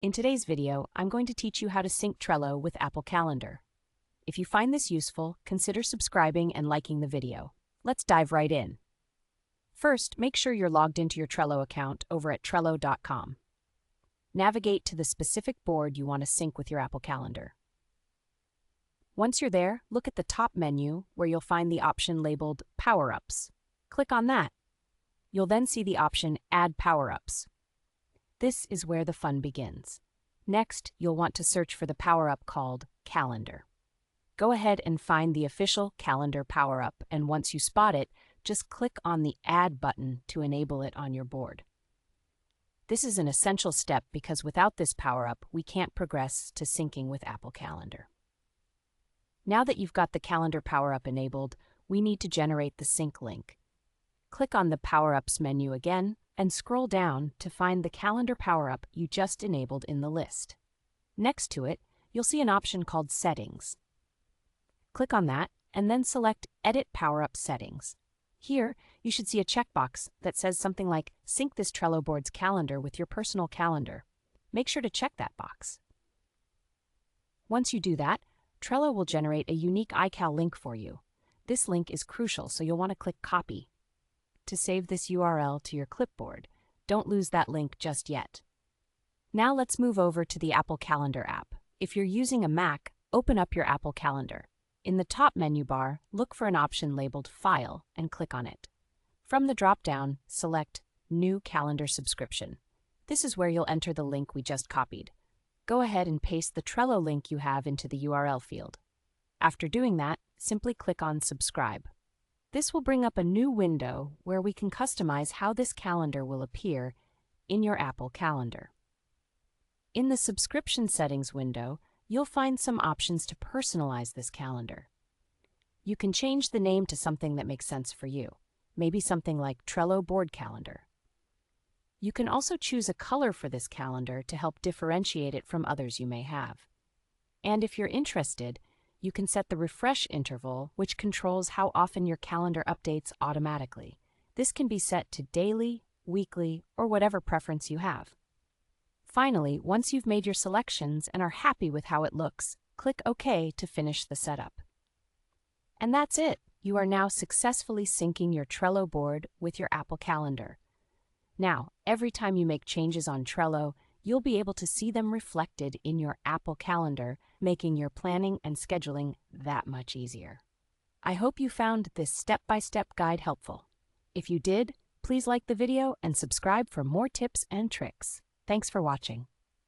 In today's video, I'm going to teach you how to sync Trello with Apple Calendar. If you find this useful, consider subscribing and liking the video. Let's dive right in. First, make sure you're logged into your Trello account over at Trello.com. Navigate to the specific board you want to sync with your Apple Calendar. Once you're there, look at the top menu where you'll find the option labeled Power-Ups. Click on that. You'll then see the option Add Power-Ups. This is where the fun begins. Next, you'll want to search for the power-up called Calendar. Go ahead and find the official Calendar power-up, and once you spot it, just click on the Add button to enable it on your board. This is an essential step because without this power-up, we can't progress to syncing with Apple Calendar. Now that you've got the Calendar power-up enabled, we need to generate the sync link. Click on the Power-Ups menu again and scroll down to find the Calendar power-up you just enabled in the list. Next to it, you'll see an option called Settings. Click on that and then select Edit Power-Up Settings. Here, you should see a checkbox that says something like Sync this Trello board's calendar with your personal calendar. Make sure to check that box. Once you do that, Trello will generate a unique ical link for you. This link is crucial, so you'll want to click Copy to save this URL to your clipboard. Don't lose that link just yet. Now let's move over to the Apple Calendar app. If you're using a Mac, open up your Apple Calendar. In the top menu bar, look for an option labeled File and click on it. From the drop-down, select New Calendar Subscription. This is where you'll enter the link we just copied. Go ahead and paste the Trello link you have into the URL field. After doing that, simply click on Subscribe. This will bring up a new window where we can customize how this calendar will appear in your Apple Calendar. In the Subscription Settings window, you'll find some options to personalize this calendar. You can change the name to something that makes sense for you, maybe something like Trello Board Calendar. You can also choose a color for this calendar to help differentiate it from others you may have. And if you're interested, you can set the refresh interval, which controls how often your calendar updates automatically. This can be set to daily, weekly, or whatever preference you have. Finally, once you've made your selections and are happy with how it looks, click OK to finish the setup. And that's it. You are now successfully syncing your Trello board with your Apple Calendar. Now, every time you make changes on Trello, you'll be able to see them reflected in your Apple Calendar, making your planning and scheduling that much easier. I hope you found this step-by-step guide helpful. If you did, please like the video and subscribe for more tips and tricks. Thanks for watching.